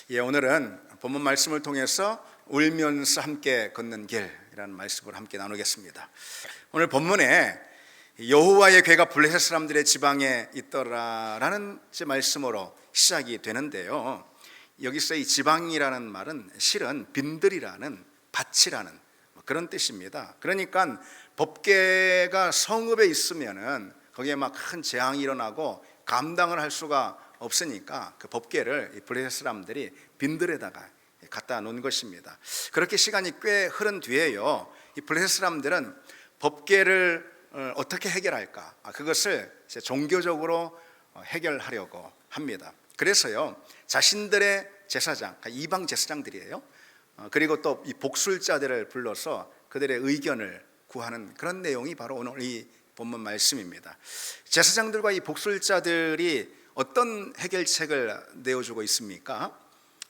오늘은 본문 말씀을 통해서 울면서 함께 걷는 길이라는 말씀을 함께 나누겠습니다. 오늘 본문에 여호와의 괴가 블레셋 사람들의 지방에 있더라라는 말씀으로 시작이 되는데요. 여기서 이 지방이라는 말은 실은 빈들이라는 밭이라는 그런 뜻입니다. 그러니까 법궤가 성읍에 있으면은 거기에 막 큰 재앙이 일어나고 감당을 할 수가 없으니까 그 법궤를 블레셋 사람들이 빈들에다가 갖다 놓은 것입니다. 그렇게 시간이 꽤 흐른 뒤에요, 이 블레셋 사람들은 법궤를 어떻게 해결할까, 그것을 종교적으로 해결하려고 합니다. 그래서요, 자신들의 제사장, 이방 제사장들이에요. 그리고 또 이 복술자들을 불러서 그들의 의견을 구하는 그런 내용이 바로 오늘 이 본문 말씀입니다. 제사장들과 이 복술자들이 어떤 해결책을 내어주고 있습니까?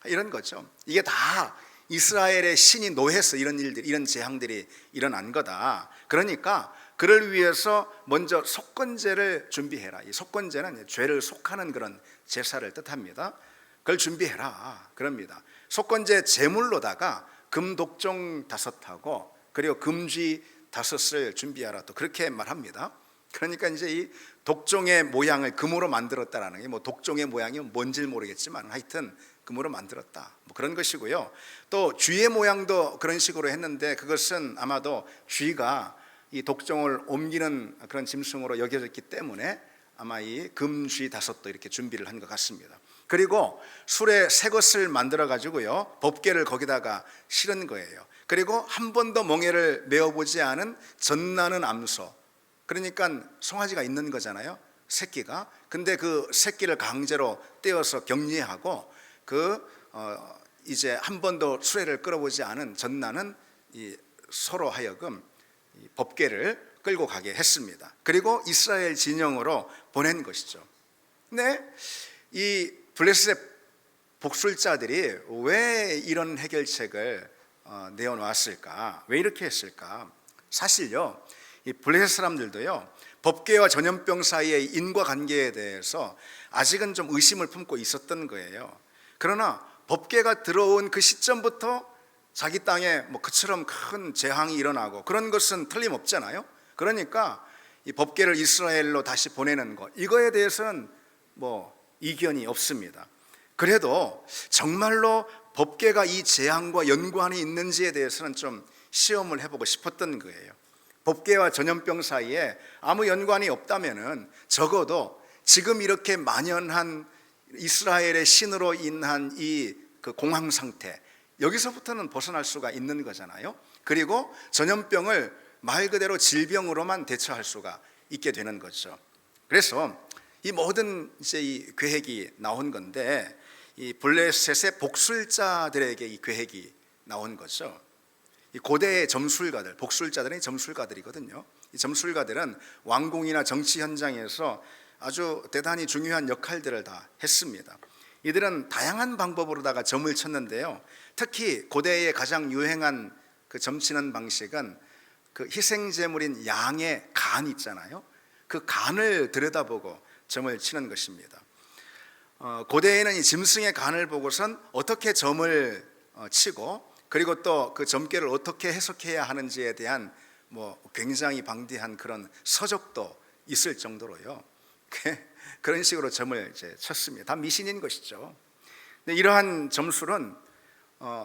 이런 거죠. 이게 다 이스라엘의 신이 노해서 이런 일들, 이런 재앙들이 일어난 거다. 그러니까 그를 위해서 먼저 속건제를 준비해라. 이 속건제는 죄를 속하는 그런 제사를 뜻합니다. 그걸 준비해라 그럽니다. 속건제 제물로다가 금독종 5하고 그리고 금쥐 5을 준비하라, 또 그렇게 말합니다. 그러니까 이제 이 독종의 모양을 금으로 만들었다라는 게, 독종의 모양이 뭔지 모르겠지만 하여튼 금으로 만들었다, 그런 것이고요. 또 쥐의 모양도 그런 식으로 했는데 그것은 아마도 쥐가 이 독종을 옮기는 그런 짐승으로 여겨졌기 때문에 아마 이 금쥐 5도 이렇게 준비를 한 것 같습니다. 그리고 술에 새 것을 만들어 가지고요, 법궤를 거기다가 실은 거예요. 그리고 한 번도 멍에를 메어보지 않은 젖나는 암소, 그러니까 송아지가 있는 거잖아요, 새끼가. 근데 그 새끼를 강제로 떼어서 격리하고 이제 한 번도 수레를 끌어보지 않은 젖나는 이 소로 하여금 이 법궤를 끌고 가게 했습니다. 그리고 이스라엘 진영으로 보낸 것이죠. 근데 이 블레셋 복술자들이 왜 이런 해결책을 내어놓았을까? 왜 이렇게 했을까? 사실요, 이 블레셋 사람들도요, 법궤와 전염병 사이의 인과관계에 대해서 아직은 좀 의심을 품고 있었던 거예요. 그러나 법궤가 들어온 그 시점부터 자기 땅에 그처럼 큰 재앙이 일어나고 그런 것은 틀림없잖아요. 그러니까 이 법궤를 이스라엘로 다시 보내는 것, 이거에 대해서는 이견이 없습니다. 그래도 정말로 법궤가 이 재앙과 연관이 있는지에 대해서는 좀 시험을 해보고 싶었던 거예요. 법궤와 전염병 사이에 아무 연관이 없다면은 적어도 지금 이렇게 만연한 이스라엘의 신으로 인한 이 그 공황 상태, 여기서부터는 벗어날 수가 있는 거잖아요. 그리고 전염병을 말 그대로 질병으로만 대처할 수가 있게 되는 거죠. 그래서 이 모든 이제 이 계획이 나온 건데, 이 블레셋의 복술자들에게 이 계획이 나온 거죠. 이 고대의 점술가들, 복술자들은 점술가들이거든요. 이 점술가들은 왕궁이나 정치 현장에서 아주 대단히 중요한 역할들을 다 했습니다. 이들은 다양한 방법으로다가 점을 쳤는데요, 특히 고대에 가장 유행한 그 점치는 방식은 그 희생제물인 양의 간 있잖아요. 그 간을 들여다보고 점을 치는 것입니다. 고대에는 이 짐승의 간을 보고선 어떻게 점을 치고, 그리고 또 그 점괘를 어떻게 해석해야 하는지에 대한 굉장히 방대한 그런 서적도 있을 정도로요, 그런 식으로 점을 이제 쳤습니다. 다 미신인 것이죠. 근데 이러한 점술은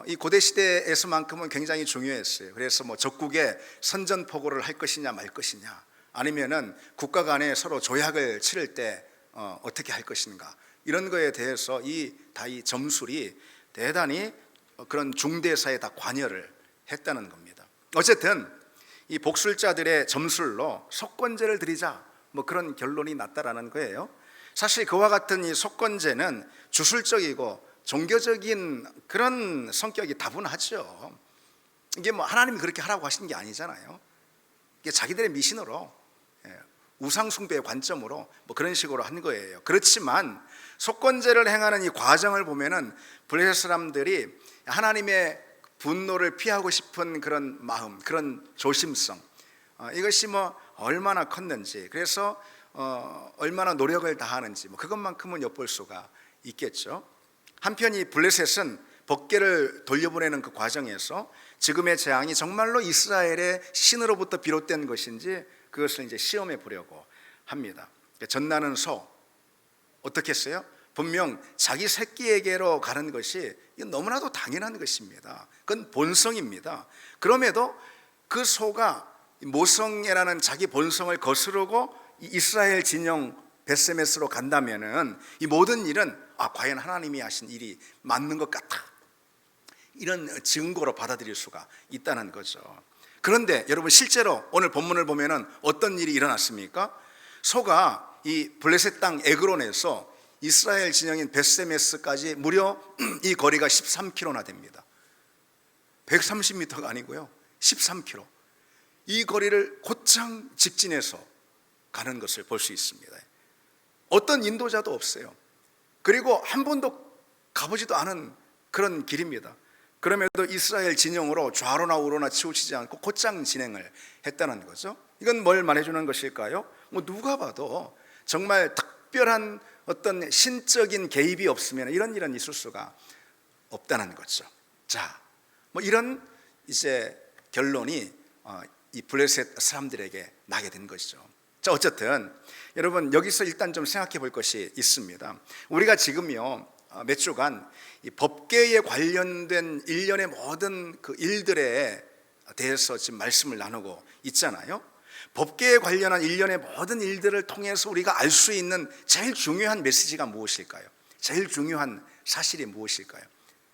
이 고대 시대에서만큼은 굉장히 중요했어요. 그래서 적국에 선전포고를 할 것이냐 말 것이냐, 아니면은 국가 간에 서로 조약을 치를 때 어떻게 할 것인가, 이런 거에 대해서 이 점술이 대단히 그런 중대사에 다 관여를 했다는 겁니다. 어쨌든 이 복술자들의 점술로 속건제를 드리자, 그런 결론이 났다라는 거예요. 사실 그와 같은 이 속건제는 주술적이고 종교적인 그런 성격이 다분하죠. 이게 하나님이 그렇게 하라고 하신 게 아니잖아요. 이게 자기들의 미신으로, 우상 숭배의 관점으로 그런 식으로 한 거예요. 그렇지만 속건제를 행하는 이 과정을 보면은 블레셋 사람들이 하나님의 분노를 피하고 싶은 그런 마음, 그런 조심성, 이것이 얼마나 컸는지, 그래서 얼마나 노력을 다하는지 그것만큼은 엿볼 수가 있겠죠. 한편 이 블레셋은 법궤를 돌려보내는 그 과정에서 지금의 재앙이 정말로 이스라엘의 신으로부터 비롯된 것인지 그것을 이제 시험해 보려고 합니다. 전나는 소 어떻게 했어요? 분명 자기 새끼에게로 가는 것이 이건 너무나도 당연한 것입니다. 그건 본성입니다. 그럼에도 그 소가 모성애라는 자기 본성을 거스르고 이스라엘 진영 벳세메스로 간다면은 이 모든 일은 과연 하나님이 하신 일이 맞는 것 같다, 이런 증거로 받아들일 수가 있다는 거죠. 그런데 여러분, 실제로 오늘 본문을 보면은 어떤 일이 일어났습니까? 소가 이 블레셋 땅 에그론에서 이스라엘 진영인 벳세메스까지 무려 이 거리가 13km나 됩니다. 130m가 아니고요, 13km. 이 거리를 곧장 직진해서 가는 것을 볼 수 있습니다. 어떤 인도자도 없어요. 그리고 한 번도 가보지도 않은 그런 길입니다. 그럼에도 이스라엘 진영으로 좌로나 우로나 치우치지 않고 곧장 진행을 했다는 거죠. 이건 뭘 말해주는 것일까요? 누가 봐도 정말 특별한 어떤 신적인 개입이 없으면 이런 일은 있을 수가 없다는 거죠. 자, 이런 이제 결론이 이 블레셋 사람들에게 나게 된 것이죠. 자, 어쨌든 여러분, 여기서 일단 좀 생각해 볼 것이 있습니다. 우리가 지금요 몇 주간 이 법궤에 관련된 일련의 모든 그 일들에 대해서 지금 말씀을 나누고 있잖아요. 법궤에 관련한 일련의 모든 일들을 통해서 우리가 알 수 있는 제일 중요한 메시지가 무엇일까요? 제일 중요한 사실이 무엇일까요?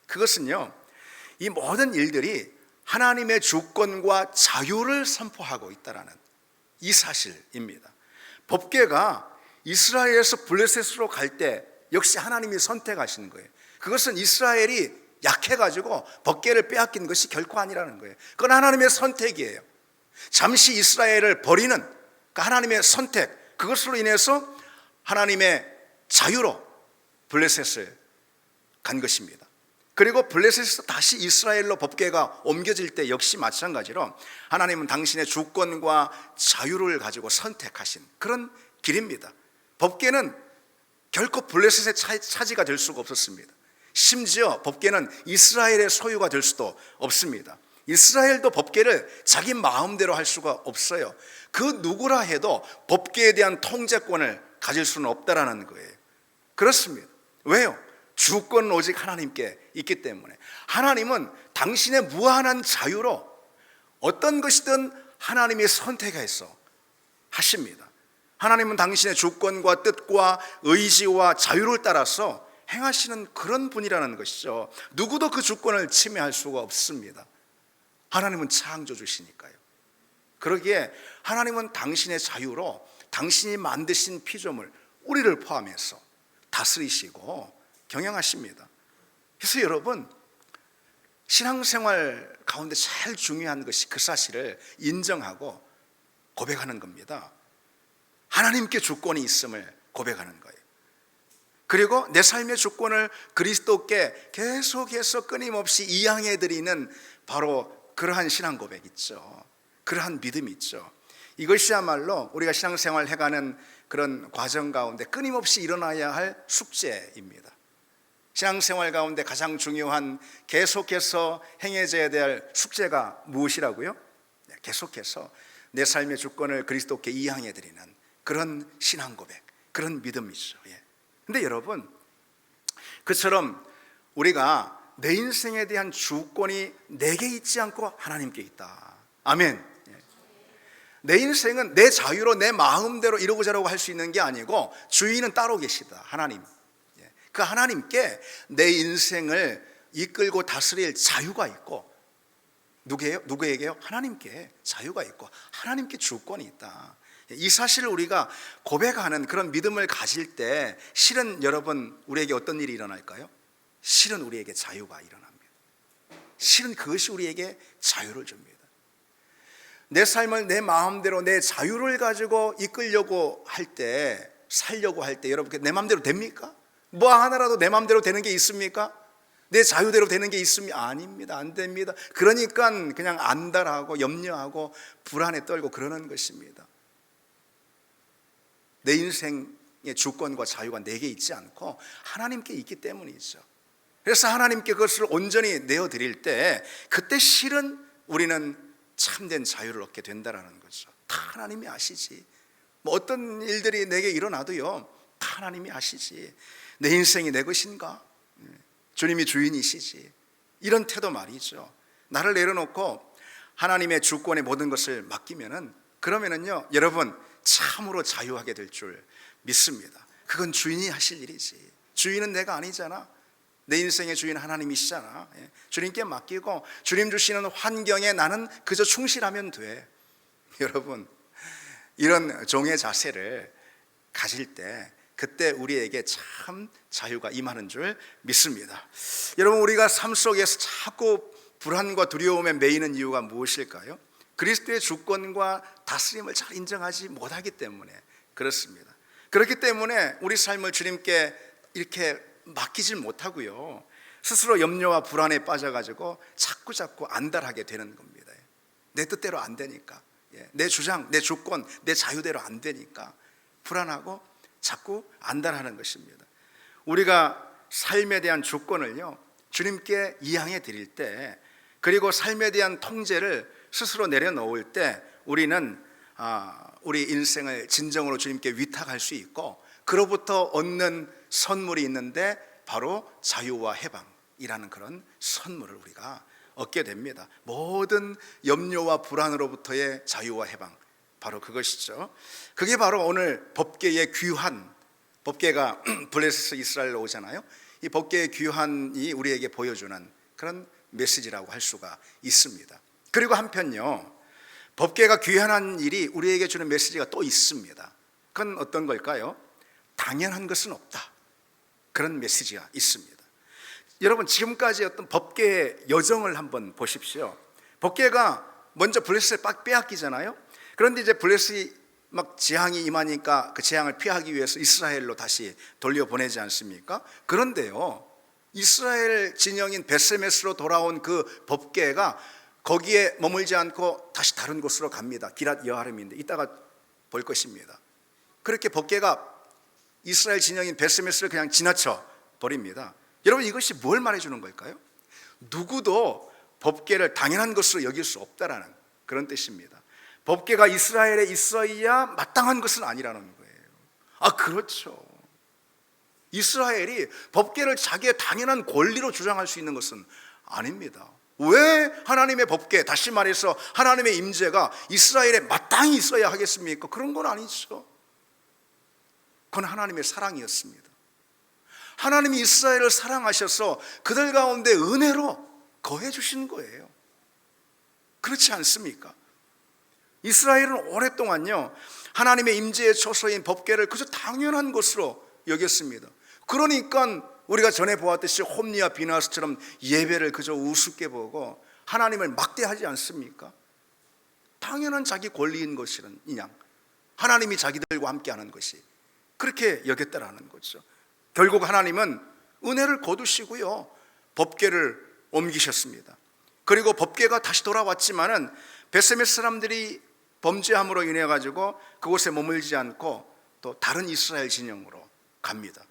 그것은요, 이 모든 일들이 하나님의 주권과 자유를 선포하고 있다라는 이 사실입니다. 법궤가 이스라엘에서 블레셋으로 갈 때 역시 하나님이 선택하시는 거예요. 그것은 이스라엘이 약해가지고 법궤를 빼앗긴 것이 결코 아니라는 거예요. 그건 하나님의 선택이에요. 잠시 이스라엘을 버리는 그 하나님의 선택, 그것으로 인해서 하나님의 자유로 블레셋을 간 것입니다. 그리고 블레셋에서 다시 이스라엘로 법궤가 옮겨질 때 역시 마찬가지로 하나님은 당신의 주권과 자유를 가지고 선택하신 그런 길입니다. 법궤는 결코 블레셋의 차지가 될 수가 없었습니다. 심지어 법궤는 이스라엘의 소유가 될 수도 없습니다. 이스라엘도 법궤를 자기 마음대로 할 수가 없어요. 그 누구라 해도 법궤에 대한 통제권을 가질 수는 없다라는 거예요. 그렇습니다. 왜요? 주권은 오직 하나님께 있기 때문에 하나님은 당신의 무한한 자유로 어떤 것이든 하나님이 선택해서 하십니다. 하나님은 당신의 주권과 뜻과 의지와 자유를 따라서 행하시는 그런 분이라는 것이죠. 누구도 그 주권을 침해할 수가 없습니다. 하나님은 창조주시니까요. 그러기에 하나님은 당신의 자유로 당신이 만드신 피조물 우리를 포함해서 다스리시고 경영하십니다. 그래서 여러분, 신앙생활 가운데 제일 중요한 것이 그 사실을 인정하고 고백하는 겁니다. 하나님께 주권이 있음을 고백하는 거예요. 그리고 내 삶의 주권을 그리스도께 계속해서 끊임없이 이양해드리는 바로 그러한 신앙 고백 있죠. 그러한 믿음이 있죠. 이것이야말로 우리가 신앙생활 해가는 그런 과정 가운데 끊임없이 일어나야 할 숙제입니다. 신앙생활 가운데 가장 중요한 계속해서 행해져야 될 숙제가 무엇이라고요? 계속해서 내 삶의 주권을 그리스도께 이양해드리는 그런 신앙 고백, 그런 믿음이죠. 근데 여러분, 그처럼 우리가 내 인생에 대한 주권이 내게 있지 않고 하나님께 있다. 아멘. 내 인생은 내 자유로 내 마음대로 이러고 저러고 할 수 있는 게 아니고 주인은 따로 계시다. 하나님. 그 하나님께 내 인생을 이끌고 다스릴 자유가 있고, 누구에게요? 하나님께 자유가 있고 하나님께 주권이 있다. 이 사실을 우리가 고백하는 그런 믿음을 가질 때 실은 여러분, 우리에게 어떤 일이 일어날까요? 실은 우리에게 자유가 일어납니다. 실은 그것이 우리에게 자유를 줍니다. 내 삶을 내 마음대로 내 자유를 가지고 이끌려고 할 때, 살려고 할 때 여러분, 내 마음대로 됩니까? 뭐 하나라도 내 마음대로 되는 게 있습니까? 내 자유대로 되는 게 있습니까? 아닙니다. 안 됩니다. 그러니까 그냥 안달하고 염려하고 불안에 떨고 그러는 것입니다. 내 인생의 주권과 자유가 내게 있지 않고 하나님께 있기 때문이죠. 그래서 하나님께 그것을 온전히 내어드릴 때 그때 실은 우리는 참된 자유를 얻게 된다는 거죠. 다 하나님이 아시지. 뭐 어떤 일들이 내게 일어나도요, 다 하나님이 아시지. 내 인생이 내 것인가? 주님이 주인이시지. 이런 태도 말이죠. 나를 내려놓고 하나님의 주권에 모든 것을 맡기면은, 그러면은요 여러분 참으로 자유하게 될 줄 믿습니다. 그건 주인이 하실 일이지. 주인은 내가 아니잖아. 내 인생의 주인 하나님이시잖아. 주님께 맡기고 주님 주시는 환경에 나는 그저 충실하면 돼. 여러분, 이런 종의 자세를 가질 때 그때 우리에게 참 자유가 임하는 줄 믿습니다. 여러분, 우리가 삶 속에서 자꾸 불안과 두려움에 매이는 이유가 무엇일까요? 그리스도의 주권과 다스림을 잘 인정하지 못하기 때문에 그렇습니다. 그렇기 때문에 우리 삶을 주님께 이렇게 맡기질 못하고요, 스스로 염려와 불안에 빠져가지고 자꾸 안달하게 되는 겁니다. 내 뜻대로 안 되니까, 내 주장, 내 주권, 내 자유대로 안 되니까 불안하고 자꾸 안달하는 것입니다. 우리가 삶에 대한 주권을요 주님께 이양해 드릴 때, 그리고 삶에 대한 통제를 스스로 내려놓을 때 우리는 우리 인생을 진정으로 주님께 위탁할 수 있고, 그로부터 얻는 선물이 있는데 바로 자유와 해방이라는 그런 선물을 우리가 얻게 됩니다. 모든 염려와 불안으로부터의 자유와 해방, 바로 그것이죠. 그게 바로 오늘 법궤의 귀환, 법궤가 블레셋 이스라엘로 오잖아요. 이 법궤의 귀환이 우리에게 보여주는 그런 메시지라고 할 수가 있습니다. 그리고 한편요, 법궤가 귀환한 일이 우리에게 주는 메시지가 또 있습니다. 그건 어떤 걸까요? 당연한 것은 없다, 그런 메시지가 있습니다. 여러분, 지금까지 어떤 법궤의 여정을 한번 보십시오. 법궤가 먼저 블레셋을 빡 빼앗기잖아요. 그런데 이제 블레셋이 막 재앙이 임하니까 그 재앙을 피하기 위해서 이스라엘로 다시 돌려보내지 않습니까? 그런데요, 이스라엘 진영인 베세메스로 돌아온 그 법궤가 거기에 머물지 않고 다시 다른 곳으로 갑니다. 기랏 여아림인데 이따가 볼 것입니다. 그렇게 법궤가 이스라엘 진영인 베세메스를 그냥 지나쳐 버립니다. 여러분, 이것이 뭘 말해주는 걸까요? 누구도 법궤를 당연한 것으로 여길 수 없다라는 그런 뜻입니다. 법궤가 이스라엘에 있어야 마땅한 것은 아니라는 거예요. 그렇죠. 이스라엘이 법궤를 자기의 당연한 권리로 주장할 수 있는 것은 아닙니다. 왜 하나님의 법궤, 다시 말해서 하나님의 임재가 이스라엘에 마땅히 있어야 하겠습니까? 그런 건 아니죠. 그건 하나님의 사랑이었습니다. 하나님이 이스라엘을 사랑하셔서 그들 가운데 은혜로 거해 주신 거예요. 그렇지 않습니까? 이스라엘은 오랫동안요 하나님의 임재의 처소인 법궤를 그저 당연한 것으로 여겼습니다. 그러니까 우리가 전에 보았듯이 홈리와 비나스처럼 예배를 그저 우습게 보고 하나님을 막대하지 않습니까? 당연한 자기 권리인 것이란 이냥 하나님이 자기들과 함께하는 것이 그렇게 여겼다라는 거죠. 결국 하나님은 은혜를 거두시고요 법궤를 옮기셨습니다. 그리고 법궤가 다시 돌아왔지만은 베세메스 사람들이 범죄함으로 인해 가지고 그곳에 머물지 않고 또 다른 이스라엘 진영으로 갑니다.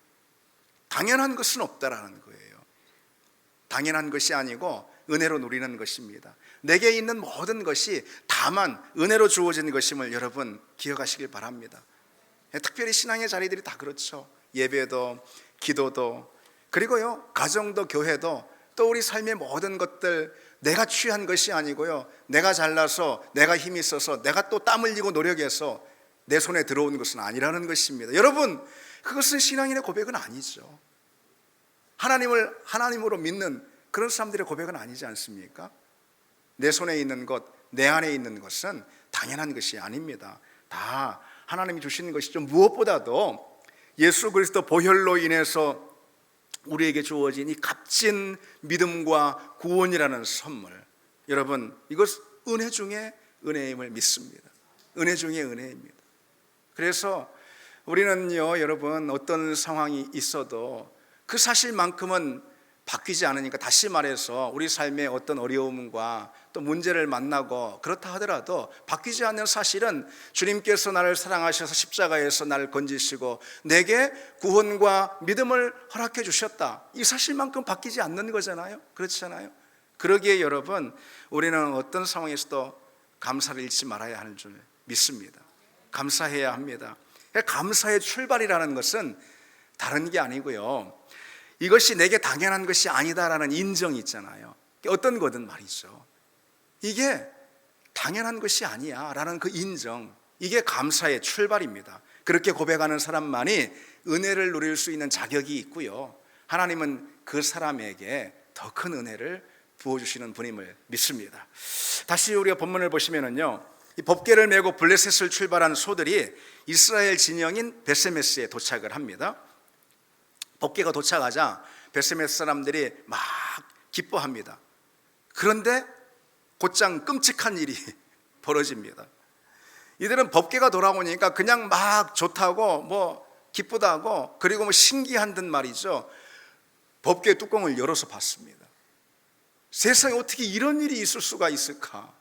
당연한 것은 없다라는 거예요. 당연한 것이 아니고 은혜로 누리는 것입니다. 내게 있는 모든 것이 다만 은혜로 주어진 것임을 여러분 기억하시길 바랍니다. 특별히 신앙의 자리들이 다 그렇죠. 예배도, 기도도, 그리고요 가정도, 교회도, 또 우리 삶의 모든 것들 내가 취한 것이 아니고요 내가 잘나서, 내가 힘이 있어서, 내가 또 땀 흘리고 노력해서 내 손에 들어온 것은 아니라는 것입니다. 여러분, 그것은 신앙인의 고백은 아니죠. 하나님을 하나님으로 믿는 그런 사람들의 고백은 아니지 않습니까? 내 손에 있는 것, 내 안에 있는 것은 당연한 것이 아닙니다. 다 하나님이 주시는 것이죠. 무엇보다도 예수 그리스도 보혈로 인해서 우리에게 주어진 이 값진 믿음과 구원이라는 선물, 여러분, 이것 은혜 중에 은혜임을 믿습니다. 은혜 중에 은혜입니다. 그래서 우리는요 여러분, 어떤 상황이 있어도 그 사실만큼은 바뀌지 않으니까, 다시 말해서 우리 삶의 어떤 어려움과 또 문제를 만나고 그렇다 하더라도 바뀌지 않는 사실은 주님께서 나를 사랑하셔서 십자가에서 나를 건지시고 내게 구원과 믿음을 허락해 주셨다, 이 사실만큼 바뀌지 않는 거잖아요. 그렇잖아요. 그러기에 여러분, 우리는 어떤 상황에서도 감사를 잃지 말아야 하는 줄 믿습니다. 감사해야 합니다. 감사의 출발이라는 것은 다른 게 아니고요, 이것이 내게 당연한 것이 아니다라는 인정이 있잖아요. 어떤 거든 말이죠. 이게 당연한 것이 아니야 라는 그 인정, 이게 감사의 출발입니다. 그렇게 고백하는 사람만이 은혜를 누릴 수 있는 자격이 있고요, 하나님은 그 사람에게 더 큰 은혜를 부어주시는 분임을 믿습니다. 다시 우리가 본문을 보시면은요, 이 법궤를 메고 블레셋을 출발한 소들이 이스라엘 진영인 베세메스에 도착을 합니다. 법궤가 도착하자 베세메스 사람들이 막 기뻐합니다. 그런데 곧장 끔찍한 일이 벌어집니다. 이들은 법궤가 돌아오니까 그냥 막 좋다고 뭐 기쁘다고, 그리고 뭐 신기한 듯 말이죠, 법궤 뚜껑을 열어서 봤습니다. 세상에 어떻게 이런 일이 있을 수가 있을까?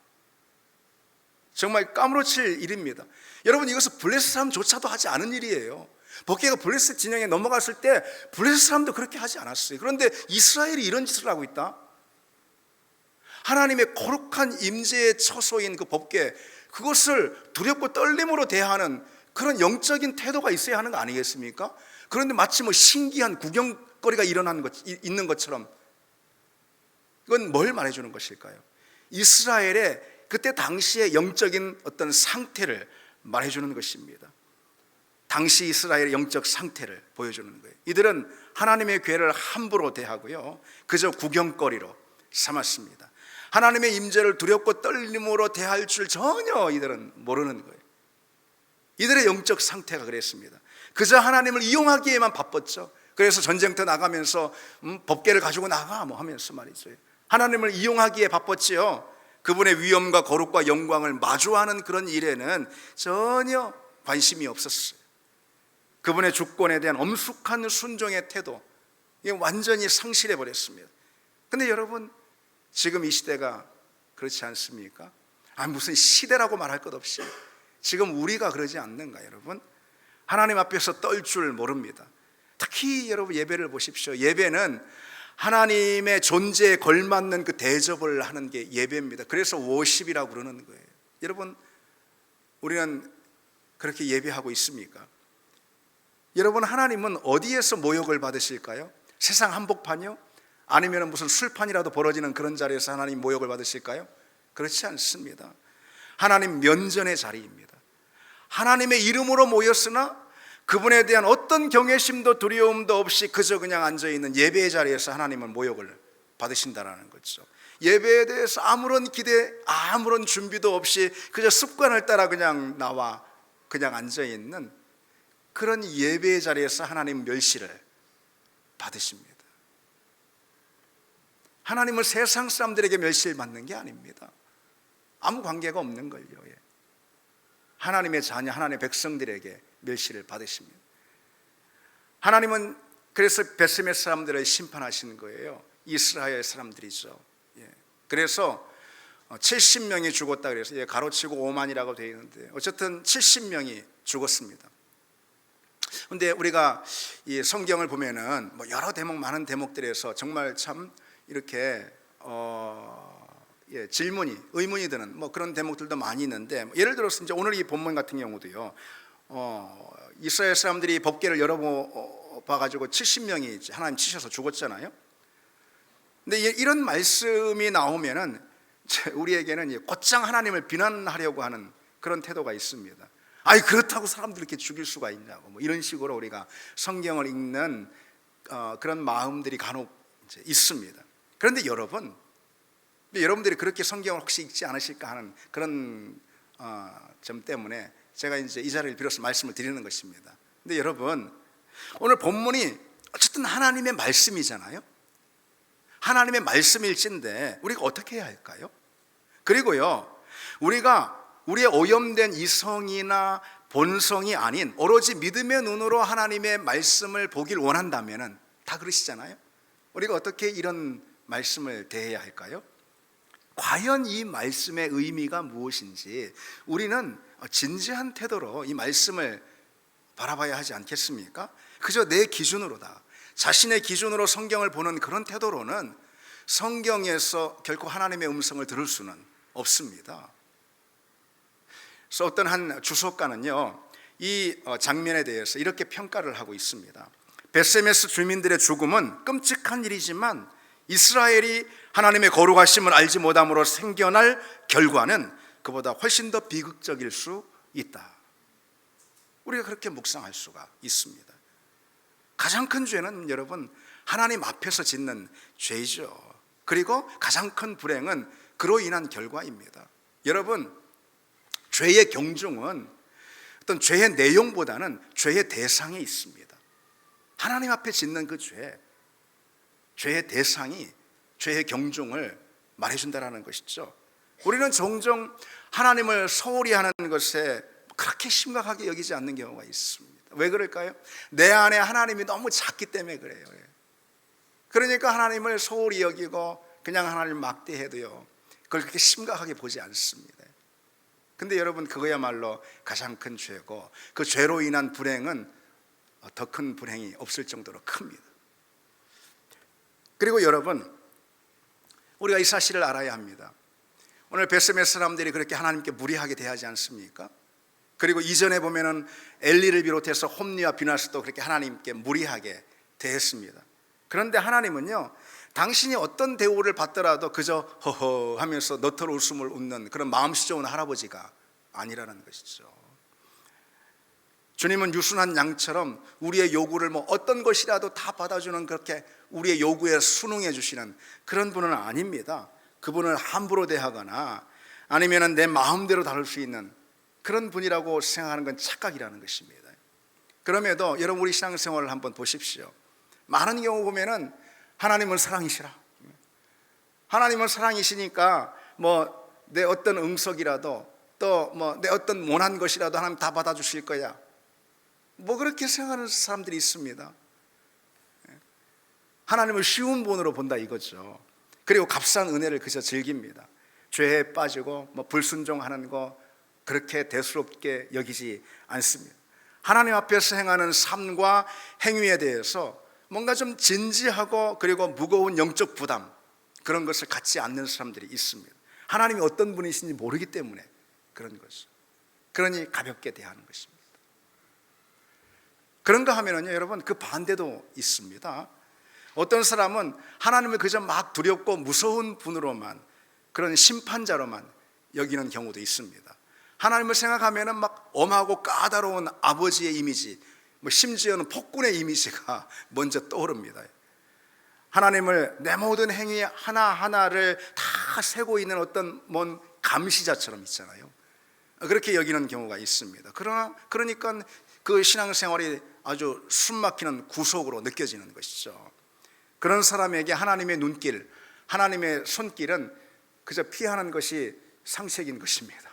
정말 까무러칠 일입니다. 여러분, 이것은 블레셋 사람조차도 하지 않은 일이에요. 법궤가 블레셋 진영에 넘어갔을 때 블레셋 사람도 그렇게 하지 않았어요. 그런데 이스라엘이 이런 짓을 하고 있다? 하나님의 거룩한 임재의 처소인 그 법궤, 그것을 두렵고 떨림으로 대하는 그런 영적인 태도가 있어야 하는 거 아니겠습니까? 그런데 마치 뭐 신기한 구경거리가 있는 것처럼, 이건 뭘 말해주는 것일까요? 이스라엘의 그때 당시의 영적인 어떤 상태를 말해주는 것입니다. 당시 이스라엘의 영적 상태를 보여주는 거예요. 이들은 하나님의 궤를 함부로 대하고요, 그저 구경거리로 삼았습니다. 하나님의 임재를 두렵고 떨림으로 대할 줄 전혀 이들은 모르는 거예요. 이들의 영적 상태가 그랬습니다. 그저 하나님을 이용하기에만 바빴죠. 그래서 전쟁터 나가면서 법궤를 가지고 나가 뭐 하면서 말이죠, 하나님을 이용하기에 바빴지요. 그분의 위엄과 거룩과 영광을 마주하는 그런 일에는 전혀 관심이 없었어요. 그분의 주권에 대한 엄숙한 순종의 태도, 이게 완전히 상실해 버렸습니다. 그런데 여러분, 지금 이 시대가 그렇지 않습니까? 무슨 시대라고 말할 것 없이 지금 우리가 그러지 않는가? 여러분, 하나님 앞에서 떨 줄 모릅니다. 특히 여러분, 예배를 보십시오. 예배는 하나님의 존재에 걸맞는 그 대접을 하는 게 예배입니다. 그래서 워십이라고 그러는 거예요. 여러분, 우리는 그렇게 예배하고 있습니까? 여러분, 하나님은 어디에서 모욕을 받으실까요? 세상 한복판이요? 아니면 무슨 술판이라도 벌어지는 그런 자리에서 하나님 모욕을 받으실까요? 그렇지 않습니다. 하나님 면전의 자리입니다. 하나님의 이름으로 모였으나 그분에 대한 어떤 경외심도 두려움도 없이 그저 그냥 앉아있는 예배의 자리에서 하나님은 모욕을 받으신다는 거죠. 예배에 대해서 아무런 기대, 아무런 준비도 없이 그저 습관을 따라 그냥 나와 그냥 앉아있는 그런 예배의 자리에서 하나님 멸시를 받으십니다. 하나님은 세상 사람들에게 멸시를 받는 게 아닙니다. 아무 관계가 없는 걸요. 하나님의 자녀, 하나님의 백성들에게 멸시를 받으십니다. 하나님은 그래서 베스메스 사람들을 심판하시는 거예요. 이스라엘 사람들이죠. 그래서 70명이 죽었다 그래서 가로치고 5만이라고 되어 있는데, 어쨌든 70명이 죽었습니다. 그런데 우리가 이 성경을 보면은 뭐 여러 대목, 많은 대목들에서 정말 참 이렇게 질문이, 의문이 드는 뭐 그런 대목들도 많이 있는데, 예를 들어서 이제 오늘 이 본문 같은 경우도요, 이스라엘 사람들이 법궤를 열어봐가지고 70명이 하나님 치셔서 죽었잖아요. 근데 이런 말씀이 나오면은 우리에게는 곧장 하나님을 비난하려고 하는 그런 태도가 있습니다. 그렇다고 사람들 이렇게 죽일 수가 있냐고, 뭐 이런 식으로 우리가 성경을 읽는 그런 마음들이 간혹 이제 있습니다. 그런데 여러분들이 그렇게 성경을 혹시 읽지 않으실까 하는 그런 점 때문에 제가 이제 이 자리를 빌어서 말씀을 드리는 것입니다. 근데 여러분, 오늘 본문이 어쨌든 하나님의 말씀이잖아요. 하나님의 말씀일진데 우리가 어떻게 해야 할까요? 그리고요, 우리가 우리의 오염된 이성이나 본성이 아닌 오로지 믿음의 눈으로 하나님의 말씀을 보길 원한다면은 다 그러시잖아요. 우리가 어떻게 이런 말씀을 대해야 할까요? 과연 이 말씀의 의미가 무엇인지 우리는 진지한 태도로 이 말씀을 바라봐야 하지 않겠습니까? 그저 내 기준으로다, 자신의 기준으로 성경을 보는 그런 태도로는 성경에서 결코 하나님의 음성을 들을 수는 없습니다. 그래서 어떤 한 주석가는요, 이 장면에 대해서 이렇게 평가를 하고 있습니다. 벳세메스 주민들의 죽음은 끔찍한 일이지만 이스라엘이 하나님의 거룩하심을 알지 못함으로 생겨날 결과는 그보다 훨씬 더 비극적일 수 있다. 우리가 그렇게 묵상할 수가 있습니다. 가장 큰 죄는 여러분 하나님 앞에서 짓는 죄이죠. 그리고 가장 큰 불행은 그로 인한 결과입니다. 여러분, 죄의 경중은 어떤 죄의 내용보다는 죄의 대상에 있습니다. 하나님 앞에 짓는 그 죄의 대상이 죄의 경중을 말해준다는 것이죠. 우리는 종종 하나님을 소홀히 하는 것에 그렇게 심각하게 여기지 않는 경우가 있습니다. 왜 그럴까요? 내 안에 하나님이 너무 작기 때문에 그래요. 그러니까 하나님을 소홀히 여기고 그냥 하나님을 막대해도요, 그걸 그렇게 심각하게 보지 않습니다. 근데 여러분, 그거야말로 가장 큰 죄고, 그 죄로 인한 불행은 더 큰 불행이 없을 정도로 큽니다. 그리고 여러분, 우리가 이 사실을 알아야 합니다. 오늘 벳세메스 사람들이 그렇게 하나님께 무리하게 대하지 않습니까? 그리고 이전에 보면은 엘리를 비롯해서 홈리와 비나스도 그렇게 하나님께 무리하게 대했습니다. 그런데 하나님은요, 당신이 어떤 대우를 받더라도 그저 허허 하면서 너털 웃음을 웃는 그런 마음씨 좋은 할아버지가 아니라는 것이죠. 주님은 유순한 양처럼 우리의 요구를 어떤 것이라도 다 받아주는, 그렇게 우리의 요구에 순응해 주시는 그런 분은 아닙니다. 그분을 함부로 대하거나 아니면 내 마음대로 다룰 수 있는 그런 분이라고 생각하는 건 착각이라는 것입니다. 그럼에도 여러분, 우리 신앙생활을 한번 보십시오. 많은 경우 보면은 하나님은 사랑이시라, 하나님은 사랑이시니까 내 어떤 응석이라도 또 내 어떤 못한 것이라도 하나님 다 받아주실 거야, 그렇게 생각하는 사람들이 있습니다. 하나님을 쉬운 분으로 본다 이거죠. 그리고 값싼 은혜를 그저 즐깁니다. 죄에 빠지고 불순종하는 거 그렇게 대수롭게 여기지 않습니다. 하나님 앞에서 행하는 삶과 행위에 대해서 뭔가 좀 진지하고 그리고 무거운 영적 부담, 그런 것을 갖지 않는 사람들이 있습니다. 하나님이 어떤 분이신지 모르기 때문에 그런 거죠. 그러니 가볍게 대하는 것입니다. 그런가 하면은요, 여러분, 그 반대도 있습니다. 어떤 사람은 하나님을 그저 막 두렵고 무서운 분으로만, 그런 심판자로만 여기는 경우도 있습니다. 하나님을 생각하면은 막 엄하고 까다로운 아버지의 이미지, 심지어는 폭군의 이미지가 먼저 떠오릅니다. 하나님을 내 모든 행위 하나하나를 다 세고 있는 어떤 먼 감시자처럼 있잖아요. 그렇게 여기는 경우가 있습니다. 그러니까 그 신앙생활이 아주 숨막히는 구속으로 느껴지는 것이죠. 그런 사람에게 하나님의 눈길, 하나님의 손길은 그저 피하는 것이 상책인 것입니다.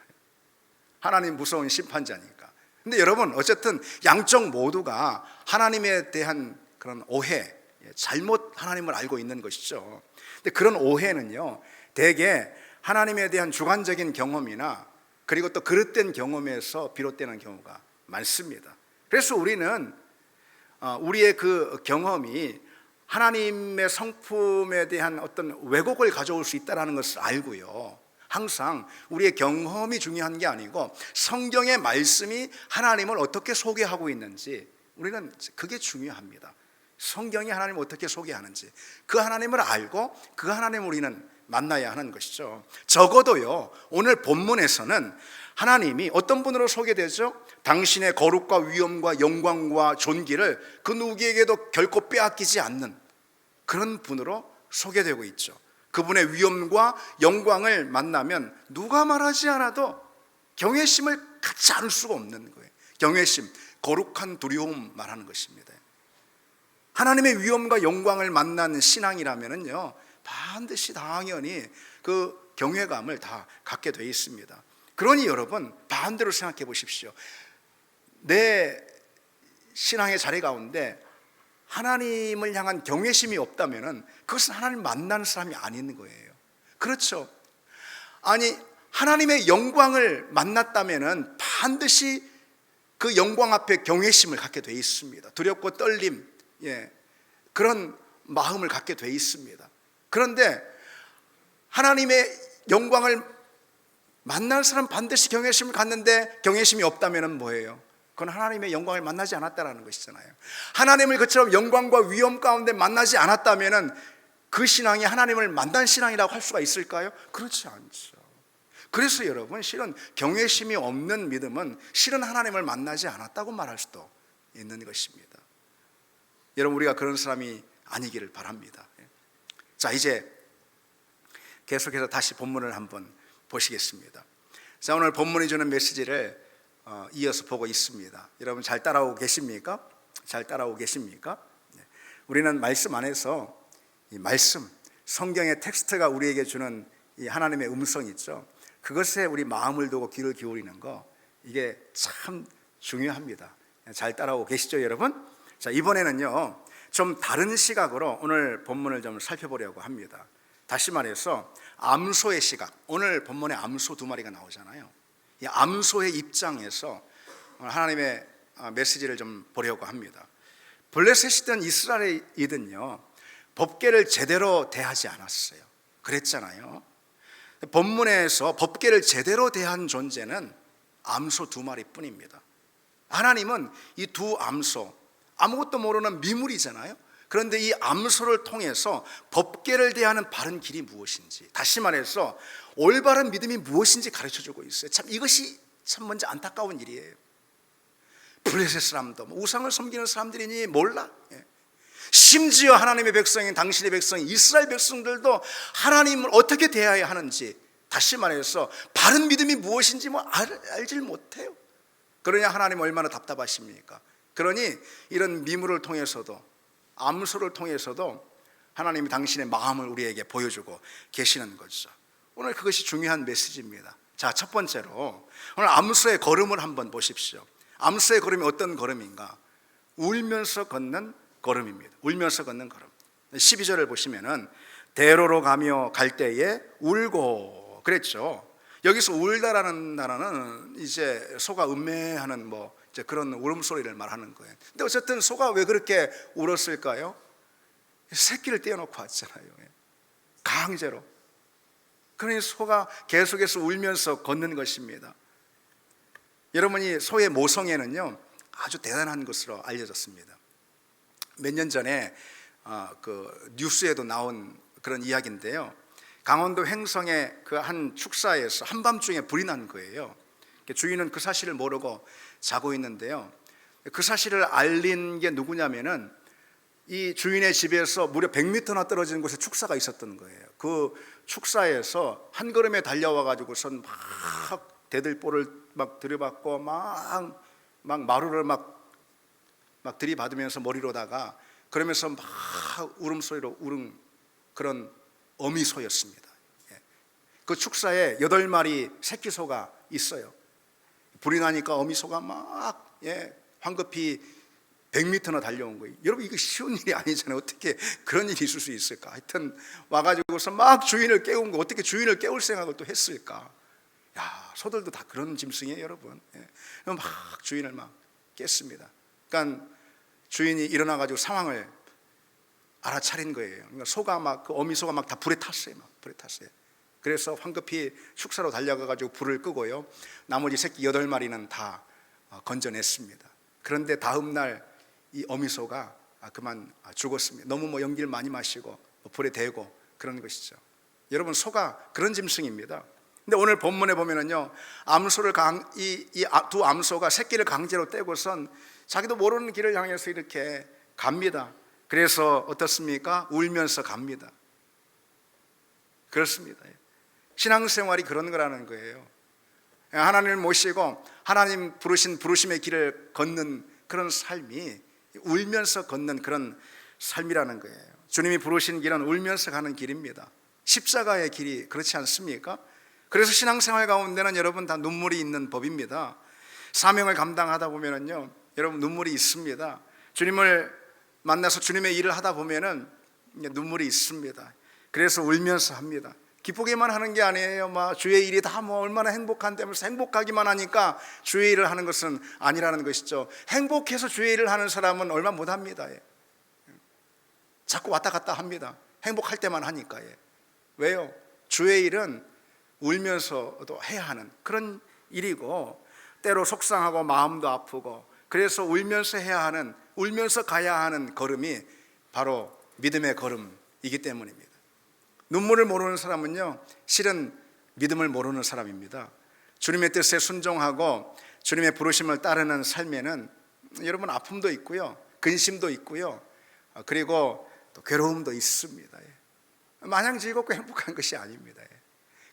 하나님 무서운 심판자니까. 근데 여러분, 어쨌든 양쪽 모두가 하나님에 대한 그런 오해, 잘못 하나님을 알고 있는 것이죠. 근데 그런 오해는요, 대개 하나님에 대한 주관적인 경험이나 그리고 또 그릇된 경험에서 비롯되는 경우가 많습니다. 그래서 우리는 우리의 그 경험이 하나님의 성품에 대한 어떤 왜곡을 가져올 수 있다는 것을 알고요, 항상 우리의 경험이 중요한 게 아니고 성경의 말씀이 하나님을 어떻게 소개하고 있는지, 우리는 그게 중요합니다. 성경이 하나님을 어떻게 소개하는지, 그 하나님을 알고 그 하나님을 우리는 만나야 하는 것이죠. 적어도요, 오늘 본문에서는 하나님이 어떤 분으로 소개되죠? 당신의 거룩과 위엄과 영광과 존귀를 그 누구에게도 결코 빼앗기지 않는 그런 분으로 소개되고 있죠. 그분의 위엄과 영광을 만나면 누가 말하지 않아도 경외심을 갖지 않을 수가 없는 거예요. 경외심, 거룩한 두려움 말하는 것입니다. 하나님의 위엄과 영광을 만난 신앙이라면요, 반드시 당연히 그 경외감을 다 갖게 되어 있습니다. 그러니 여러분, 반대로 생각해 보십시오. 내 신앙의 자리 가운데 하나님을 향한 경외심이 없다면은 그것은 하나님 만나는 사람이 아닌 거예요. 그렇죠? 아니, 하나님의 영광을 만났다면은 반드시 그 영광 앞에 경외심을 갖게 돼 있습니다. 두렵고 떨림, 그런 마음을 갖게 돼 있습니다. 그런데 하나님의 영광을 만날 사람 반드시 경외심을 갖는데 경외심이 없다면 뭐예요? 그건 하나님의 영광을 만나지 않았다라는 것이잖아요. 하나님을 그처럼 영광과 위엄 가운데 만나지 않았다면 그 신앙이 하나님을 만난 신앙이라고 할 수가 있을까요? 그렇지 않죠. 그래서 여러분, 실은 경외심이 없는 믿음은 실은 하나님을 만나지 않았다고 말할 수도 있는 것입니다. 여러분, 우리가 그런 사람이 아니기를 바랍니다. 자, 이제 계속해서 다시 본문을 한번 보시겠습니다. 자, 오늘 본문이 주는 메시지를 이어서 보고 있습니다. 여러분 잘 따라오고 계십니까? 잘 따라오고 계십니까? 우리는 말씀 안에서 이 말씀, 성경의 텍스트가 우리에게 주는 이 하나님의 음성 있죠. 그것에 우리 마음을 두고 귀를 기울이는 거, 이게 참 중요합니다. 잘 따라오고 계시죠, 여러분? 자, 이번에는요 좀 다른 시각으로 오늘 본문을 좀 살펴보려고 합니다. 다시 말해서 암소의 시각, 오늘 본문에 암소 두 마리가 나오잖아요. 이 암소의 입장에서 하나님의 메시지를 좀 보려고 합니다. 블레셋이든 이스라엘이든요 법궤를 제대로 대하지 않았어요. 그랬잖아요. 본문에서 법궤를 제대로 대한 존재는 암소 두 마리뿐입니다. 하나님은 이 두 암소, 아무것도 모르는 미물이잖아요. 그런데 이 암소를 통해서 법궤를 대하는 바른 길이 무엇인지, 다시 말해서 올바른 믿음이 무엇인지 가르쳐주고 있어요. 참 이것이 참 먼저 안타까운 일이에요. 블레셋 사람도 우상을 섬기는 사람들이니 몰라. 심지어 하나님의 백성인 당신의 백성인 이스라엘 백성들도 하나님을 어떻게 대해야 하는지, 다시 말해서 바른 믿음이 무엇인지 알질 못해요. 그러냐 하나님 얼마나 답답하십니까? 그러니 이런 미물을 통해서도, 암소를 통해서도 하나님이 당신의 마음을 우리에게 보여주고 계시는 거죠. 오늘 그것이 중요한 메시지입니다. 자, 첫 번째로 오늘 암소의 걸음을 한번 보십시오. 암소의 걸음이 어떤 걸음인가? 울면서 걷는 걸음입니다. 울면서 걷는 걸음. 12절을 보시면은 대로로 가며 갈 때에 울고 그랬죠. 여기서 울다라는 단어는 이제 소가 음매하는 이제 그런 울음소리를 말하는 거예요. 근데 어쨌든 소가 왜 그렇게 울었을까요? 새끼를 떼어놓고 왔잖아요. 강제로. 그러니 소가 계속해서 울면서 걷는 것입니다. 여러분이 소의 모성애는요 아주 대단한 것으로 알려졌습니다. 몇 년 전에 그 뉴스에도 나온 그런 이야기인데요. 강원도 횡성의 그 한 축사에서 한밤중에 불이 난 거예요. 주인은 그 사실을 모르고 자고 있는데요. 그 사실을 알린 게 누구냐면은 이 주인의 집에서 무려 100m나 떨어지는 곳에 축사가 있었던 거예요. 그 축사에서 한 걸음에 달려와 가지고선 막 대들보를 막 들이받고 막 마루를 막 들이받으면서 머리로다가 그러면서 막 울음소리로 울은 그런 어미소였습니다. 그 축사에 8마리 새끼소가 있어요. 불이 나니까 어미소가 막 황급히 100m나 달려온 거예요. 여러분 이거 쉬운 일이 아니잖아요. 어떻게 그런 일이 있을 수 있을까? 하여튼 와가지고서 막 주인을 깨운 거, 어떻게 주인을 깨울 생각을 또 했을까? 야, 소들도 다 그런 짐승이에요, 여러분. 막 주인을 막 깼습니다. 그러니까 주인이 일어나가지고 상황을 알아차린 거예요. 그러니까 소가 막 그 어미소가 막 다 불에 탔어요, 불에 탔어요. 그래서 황급히 축사로 달려가가지고 불을 끄고요. 나머지 새끼 8마리는 다 건져냈습니다. 그런데 다음 날 이 어미소가 그만 죽었습니다. 너무 연기를 많이 마시고 불에 대고 그런 것이죠. 여러분 소가 그런 짐승입니다. 근데 오늘 본문에 보면은요, 암소를 이 두 암소가 새끼를 강제로 떼고선 자기도 모르는 길을 향해서 이렇게 갑니다. 그래서 어떻습니까? 울면서 갑니다. 그렇습니다. 신앙생활이 그런 거라는 거예요. 하나님을 모시고 하나님 부르신 부르심의 길을 걷는 그런 삶이 울면서 걷는 그런 삶이라는 거예요. 주님이 부르신 길은 울면서 가는 길입니다. 십자가의 길이 그렇지 않습니까? 그래서 신앙생활 가운데는 여러분 다 눈물이 있는 법입니다. 사명을 감당하다 보면은요, 여러분 눈물이 있습니다. 주님을 만나서 주님의 일을 하다 보면은 눈물이 있습니다. 그래서 울면서 합니다. 기쁘게만 하는 게 아니에요. 막 주의 일이 다 뭐 얼마나 행복한데면서 행복하기만 하니까 주의 일을 하는 것은 아니라는 것이죠. 행복해서 주의 일을 하는 사람은 얼마 못합니다. 자꾸 왔다 갔다 합니다. 행복할 때만 하니까. 왜요? 주의 일은 울면서도 해야 하는 그런 일이고, 때로 속상하고 마음도 아프고, 그래서 울면서 해야 하는, 울면서 가야 하는 걸음이 바로 믿음의 걸음이기 때문입니다. 눈물을 모르는 사람은요, 실은 믿음을 모르는 사람입니다. 주님의 뜻에 순종하고 주님의 부르심을 따르는 삶에는 여러분 아픔도 있고요, 근심도 있고요, 그리고 또 괴로움도 있습니다. 마냥 즐겁고 행복한 것이 아닙니다.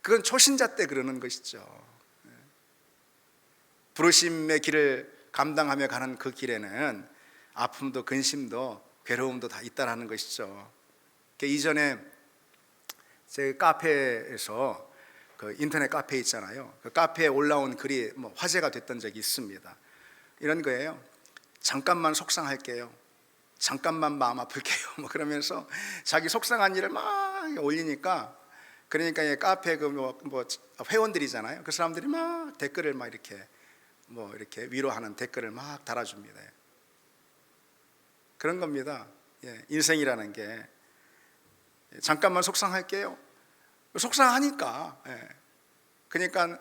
그건 초신자 때 그러는 것이죠. 부르심의 길을 감당하며 가는 그 길에는 아픔도 근심도 괴로움도 다 있다라는 것이죠. 이전에 제 카페에서, 그 인터넷 카페 있잖아요. 그 카페에 올라온 글이 뭐 화제가 됐던 적이 있습니다. 이런 거예요. 잠깐만 속상할게요. 잠깐만 마음 아플게요. 뭐 그러면서 자기 속상한 일을 막 올리니까, 그러니까 카페 그 회원들이잖아요. 그 사람들이 막 댓글을 막 이렇게 이렇게 위로하는 댓글을 막 달아줍니다. 그런 겁니다. 인생이라는 게 잠깐만 속상할게요. 속상하니까. 그러니까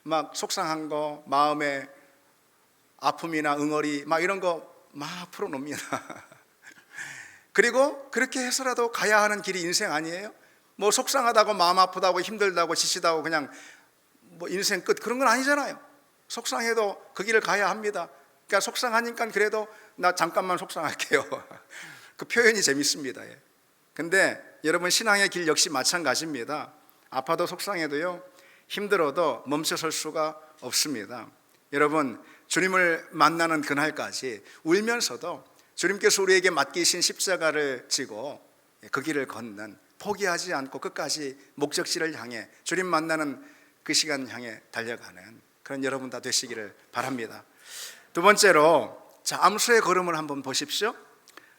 막 속상한 거, 마음에 아픔이나 응어리 막 이런 거 막 풀어놓습니다. 그리고 그렇게 해서라도 가야 하는 길이 인생 아니에요? 뭐 속상하다고 마음 아프다고 힘들다고 지치다고 그냥 뭐 인생 끝, 그런 건 아니잖아요. 속상해도 그 길을 가야 합니다. 그러니까 속상하니까 그래도 나 잠깐만 속상할게요. 그 표현이 재밌습니다. 근데 여러분, 신앙의 길 역시 마찬가지입니다. 아파도 속상해도요, 힘들어도 멈춰설 수가 없습니다. 여러분, 주님을 만나는 그날까지 울면서도 주님께서 우리에게 맡기신 십자가를 지고 그 길을 걷는, 포기하지 않고 끝까지 목적지를 향해, 주님 만나는 그 시간 향해 달려가는 그런 여러분 다 되시기를 바랍니다. 두 번째로, 암소의 걸음을 한번 보십시오.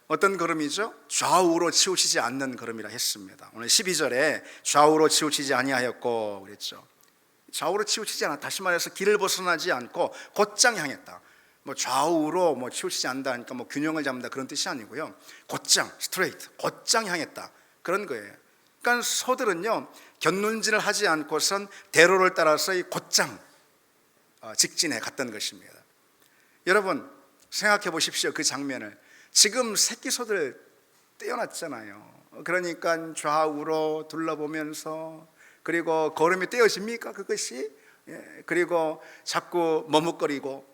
어떤 걸음이죠? 좌우로 치우치지 않는 걸음이라 했습니다. 오늘 12절에 좌우로 치우치지 아니하였고 그랬죠. 좌우로 치우치지 않아, 다시 말해서 길을 벗어나지 않고 곧장 향했다. 뭐 좌우로 치우치지 않는다 하니까 균형을 잡는다 그런 뜻이 아니고요, 곧장, 스트레이트, 곧장 향했다 그런 거예요. 그러니까 소들은요, 곁눈질을 하지 않고선 대로를 따라서 이 곧장 직진해 갔던 것입니다. 여러분 생각해 보십시오. 그 장면을. 지금 새끼 소들 떼어놨잖아요. 그러니까 좌우로 둘러보면서, 그리고 걸음이 떼어집니까 그것이? 그리고 자꾸 머뭇거리고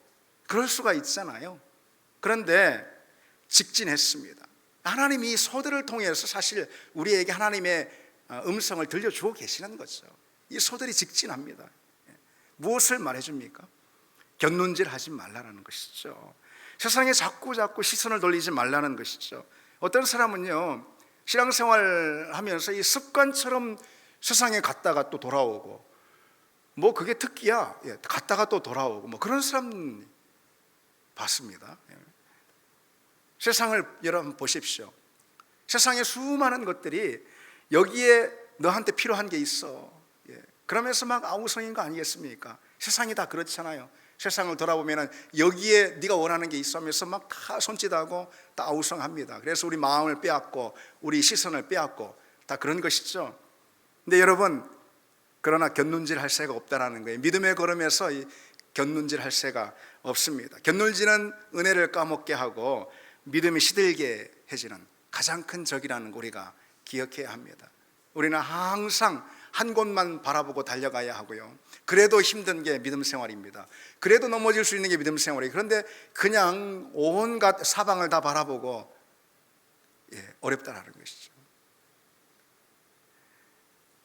그럴 수가 있잖아요. 그런데 직진했습니다. 하나님이 이 소들을 통해서 사실 우리에게 하나님의 음성을 들려주고 계시는 거죠. 이 소들이 직진합니다. 무엇을 말해줍니까? 곁눈질 하지 말라는 것이죠. 세상에 자꾸 시선을 돌리지 말라는 것이죠. 어떤 사람은요, 신앙생활 하면서 이 습관처럼 세상에 갔다가 또 돌아오고, 뭐 그게 특기야, 갔다가 또 돌아오고, 뭐 그런 사람 봤습니다. 세상을 여러분 보십시오. 세상에 수많은 것들이 여기에 너한테 필요한 게 있어. 그러면서 막 아우성인 거 아니겠습니까? 세상이 다 그렇잖아요. 세상을 돌아보면 여기에 네가 원하는 게 있어 하면서 막 다 손짓하고 다 아우성합니다. 그래서 우리 마음을 빼앗고 우리 시선을 빼앗고 다 그런 것이죠. 근데 여러분, 그러나 곁눈질 할 새가 없다라는 거예요. 믿음의 걸음에서 곁눈질 할 새가 없습니다. 곁눈질은 은혜를 까먹게 하고 믿음이 시들게 해지는 가장 큰 적이라는 거 우리가 기억해야 합니다. 우리는 항상 한 곳만 바라보고 달려가야 하고요, 그래도 힘든 게 믿음 생활입니다. 그래도 넘어질 수 있는 게 믿음 생활이에요. 그런데 그냥 온갖 사방을 다 바라보고 어렵다라는 것이죠.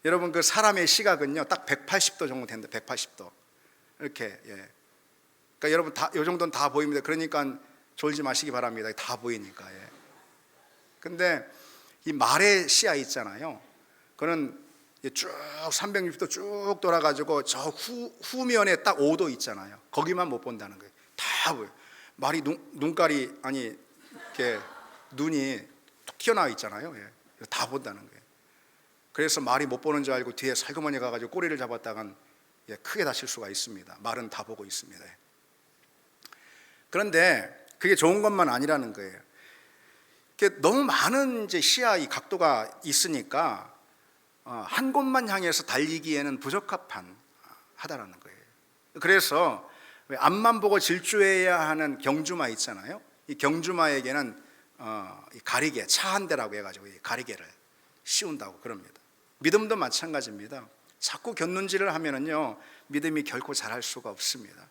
여러분, 그 사람의 시각은요 딱 180도 정도 된다. 180도 이렇게. 그러니까 여러분 다 이 정도는 다 보입니다. 그러니까 졸지 마시기 바랍니다. 다 보이니까. 근데 이 말의 시야 있잖아요. 그는 쭉 360도 쭉 돌아가지고 저 후면에 딱 5도 있잖아요. 거기만 못 본다는 거예요. 다 보여요. 말이 눈깔이 이렇게 눈이 툭 튀어나와 있잖아요. 예. 이거 다 본다는 거예요. 그래서 말이 못 보는 줄 알고 뒤에 살그머니 가가지고 꼬리를 잡았다간 크게 다칠 수가 있습니다. 말은 다 보고 있습니다. 그런데 그게 좋은 것만 아니라는 거예요. 너무 많은 이제 시야 이 각도가 있으니까 한 곳만 향해서 달리기에는 부적합하다라는 거예요. 그래서 앞만 보고 질주해야 하는 경주마 있잖아요. 이 경주마에게는 이 가리개, 차 한 대라고 해가지고 이 가리개를 씌운다고 그럽니다. 믿음도 마찬가지입니다. 자꾸 곁눈질을 하면은요 믿음이 결코 자랄 수가 없습니다.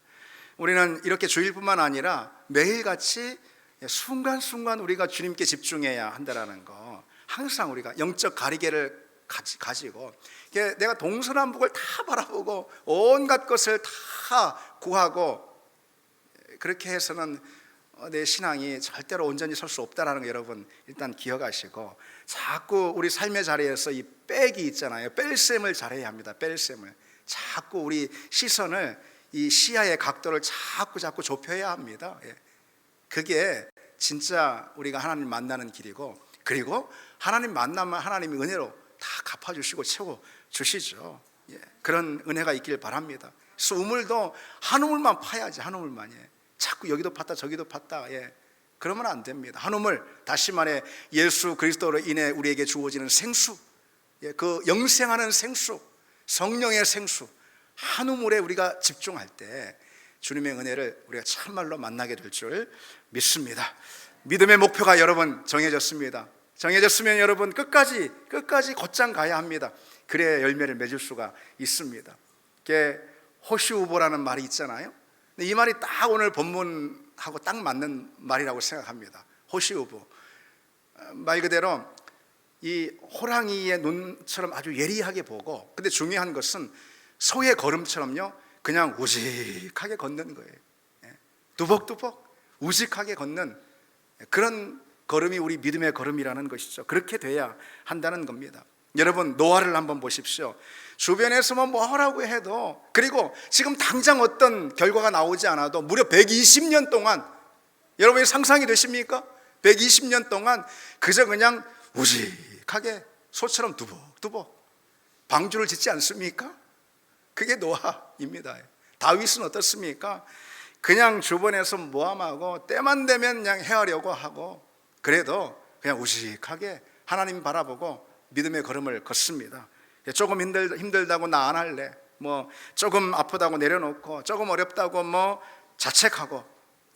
우리는 이렇게 주일뿐만 아니라 매일같이 순간순간 우리가 주님께 집중해야 한다라는 거, 항상 우리가 영적 가리개를 가지고 내가 동서남북을 다 바라보고 온갖 것을 다 구하고 그렇게 해서는 내 신앙이 절대로 온전히 설 수 없다라는 거 여러분 일단 기억하시고, 자꾸 우리 삶의 자리에서 이 백이 있잖아요. 뺄셈을 잘해야 합니다. 뺄셈을 자꾸 우리 시선을 이 시야의 각도를 자꾸 좁혀야 합니다. 그게 진짜 우리가 하나님 만나는 길이고, 그리고 하나님 만나면 하나님이 은혜로 다 갚아주시고 채워주시죠. 그런 은혜가 있길 바랍니다. 그래서 우물도 한 우물만 파야지, 한 우물만. 자꾸 여기도 팠다 저기도 팠다. 그러면 안 됩니다. 한 우물, 다시 말해 예수 그리스도로 인해 우리에게 주어지는 생수, 그 영생하는 생수, 성령의 생수, 한 우물에 우리가 집중할 때 주님의 은혜를 우리가 참말로 만나게 될 줄 믿습니다. 믿음의 목표가 여러분 정해졌습니다. 정해졌으면 여러분 끝까지 곧장 가야 합니다. 그래야 열매를 맺을 수가 있습니다. 호시우보라는 말이 있잖아요. 이 말이 딱 오늘 본문하고 딱 맞는 말이라고 생각합니다. 호시우보, 말 그대로 이 호랑이의 눈처럼 아주 예리하게 보고, 근데 중요한 것은 소의 걸음처럼요 그냥 우직하게 걷는 거예요. 두벅두벅 우직하게 걷는 그런 걸음이 우리 믿음의 걸음이라는 것이죠. 그렇게 돼야 한다는 겁니다. 여러분 노아를 한번 보십시오. 주변에서 뭐라고 해도, 그리고 지금 당장 어떤 결과가 나오지 않아도 무려 120년 동안, 여러분이 상상이 되십니까? 120년 동안 그저 그냥 우직하게 소처럼 두벅두벅 방주를 짓지 않습니까? 그게 노아입니다. 다윗은 어떻습니까? 그냥 주변에서 모함하고 때만 되면 그냥 헤아려고 하고, 그래도 그냥 우직하게 하나님 바라보고 믿음의 걸음을 걷습니다. 조금 힘들다고 나 안 할래, 조금 아프다고 내려놓고, 조금 어렵다고 자책하고,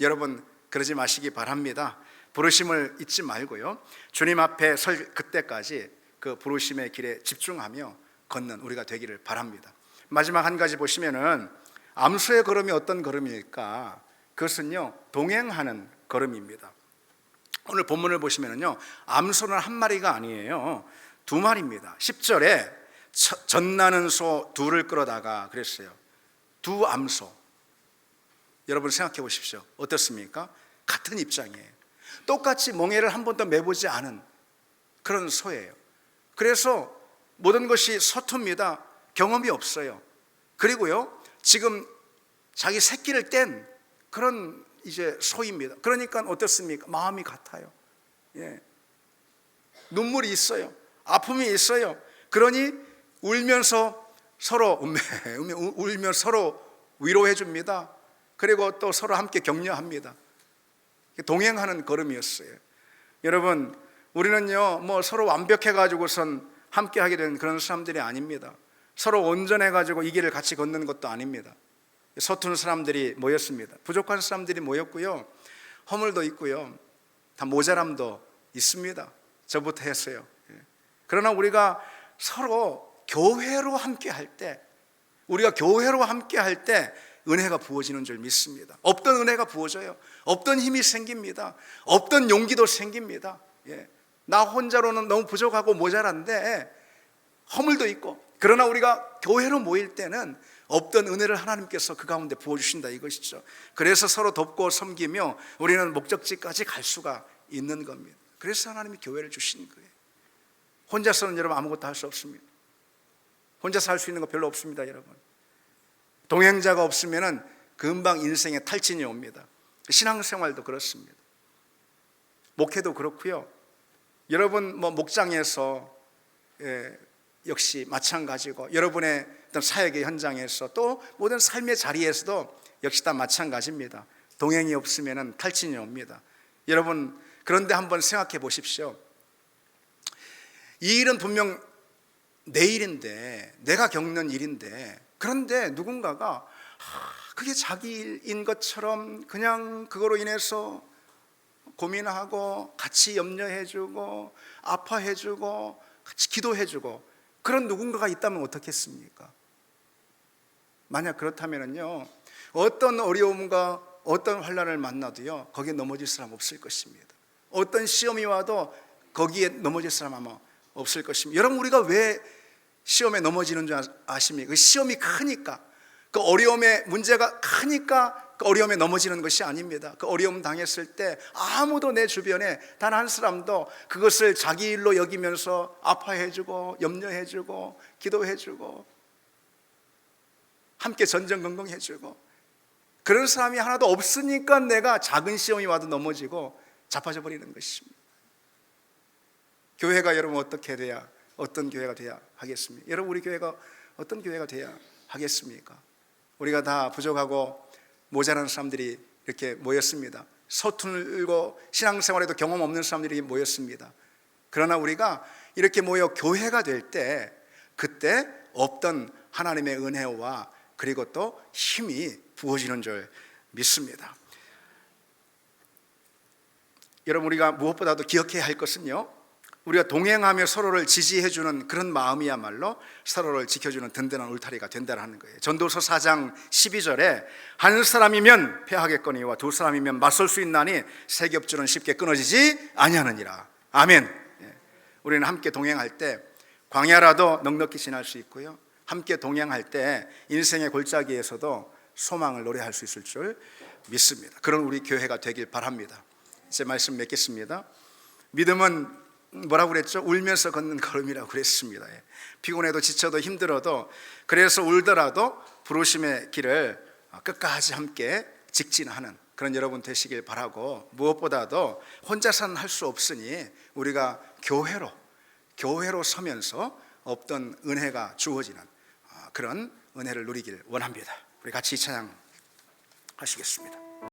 여러분 그러지 마시기 바랍니다. 부르심을 잊지 말고요, 주님 앞에 설 그때까지 그 부르심의 길에 집중하며 걷는 우리가 되기를 바랍니다. 마지막 한 가지 보시면은 암소의 걸음이 어떤 걸음일까? 그것은요 동행하는 걸음입니다. 오늘 본문을 보시면은요 암소는 한 마리가 아니에요, 두 마리입니다. 10절에 젖나는 소 둘을 끌어다가 그랬어요. 두 암소. 여러분 생각해 보십시오. 어떻습니까? 같은 입장이에요. 똑같이 멍에를 한 번도 매보지 않은 그런 소예요. 그래서 모든 것이 서툽니다. 경험이 없어요. 그리고요 지금 자기 새끼를 뗀 그런 이제 소입니다. 그러니까 어떻습니까? 마음이 같아요. 눈물이 있어요. 아픔이 있어요. 그러니 울면서 서로 울며 서로 위로해 줍니다. 그리고 또 서로 함께 격려합니다. 동행하는 걸음이었어요. 여러분 우리는요 서로 완벽해 가지고선 함께 하게 된 그런 사람들이 아닙니다. 서로 온전해 가지고 이 길을 같이 걷는 것도 아닙니다. 서투른 사람들이 모였습니다. 부족한 사람들이 모였고요, 허물도 있고요, 다 모자람도 있습니다. 저부터 했어요. 그러나 우리가 서로 교회로 함께 할 때, 우리가 교회로 함께 할 때 은혜가 부어지는 줄 믿습니다. 없던 은혜가 부어져요. 없던 힘이 생깁니다. 없던 용기도 생깁니다. 나 혼자로는 너무 부족하고 모자란데 허물도 있고, 그러나 우리가 교회로 모일 때는 없던 은혜를 하나님께서 그 가운데 부어주신다 이것이죠. 그래서 서로 돕고 섬기며 우리는 목적지까지 갈 수가 있는 겁니다. 그래서 하나님이 교회를 주신 거예요. 혼자서는 여러분 아무것도 할 수 없습니다. 혼자서 할 수 있는 거 별로 없습니다. 여러분 동행자가 없으면 금방 인생에 탈진이 옵니다. 신앙생활도 그렇습니다. 목회도 그렇고요. 여러분 목장에서 역시 마찬가지고, 여러분의 어떤 사역의 현장에서 또 모든 삶의 자리에서도 역시 다 마찬가지입니다. 동행이 없으면 탈진이 옵니다. 여러분, 그런데 한번 생각해 보십시오. 이 일은 분명 내 일인데, 내가 겪는 일인데, 그런데 누군가가 그게 자기 일인 것처럼 그냥 그거로 인해서 고민하고 같이 염려해주고 아파해주고 같이 기도해주고 그런 누군가가 있다면 어떻겠습니까? 만약 그렇다면요, 어떤 어려움과 어떤 환난을 만나도요 거기에 넘어질 사람 없을 것입니다. 어떤 시험이 와도 거기에 넘어질 사람 아마 없을 것입니다. 여러분, 우리가 왜 시험에 넘어지는 줄 아십니까? 그 시험이 크니까, 그 어려움의 문제가 크니까 그 어려움에 넘어지는 것이 아닙니다. 그 어려움 당했을 때 아무도 내 주변에 단 한 사람도 그것을 자기 일로 여기면서 아파해주고 염려해주고 기도해주고 함께 전전긍긍해주고 그런 사람이 하나도 없으니까 내가 작은 시험이 와도 넘어지고 자빠져 버리는 것입니다. 교회가 여러분 어떻게 돼야, 어떤 교회가 돼야 하겠습니까? 여러분, 우리 교회가 어떤 교회가 돼야 하겠습니까? 우리가 다 부족하고 모자란 사람들이 이렇게 모였습니다. 서툴고 신앙생활에도 경험 없는 사람들이 모였습니다. 그러나 우리가 이렇게 모여 교회가 될 때, 그때 없던 하나님의 은혜와 그리고 또 힘이 부어지는 줄 믿습니다. 여러분, 우리가 무엇보다도 기억해야 할 것은요, 우리가 동행하며 서로를 지지해주는 그런 마음이야말로 서로를 지켜주는 든든한 울타리가 된다는 거예요. 전도서 4장 12절에 한 사람이면 패하겠거니와 두 사람이면 맞설 수 있나니 세 겹줄은 쉽게 끊어지지 아니하느니라. 아멘. 우리는 함께 동행할 때 광야라도 넉넉히 지날 수 있고요, 함께 동행할 때 인생의 골짜기에서도 소망을 노래할 수 있을 줄 믿습니다. 그런 우리 교회가 되길 바랍니다. 이제 말씀 맺겠습니다. 믿음은 뭐라고 그랬죠? 울면서 걷는 걸음이라고 그랬습니다. 피곤해도 지쳐도 힘들어도, 그래서 울더라도 부르심의 길을 끝까지 함께 직진하는 그런 여러분 되시길 바라고, 무엇보다도 혼자서는 할 수 없으니 우리가 교회로 서면서 없던 은혜가 주어지는 그런 은혜를 누리길 원합니다. 우리 같이 찬양 하시겠습니다.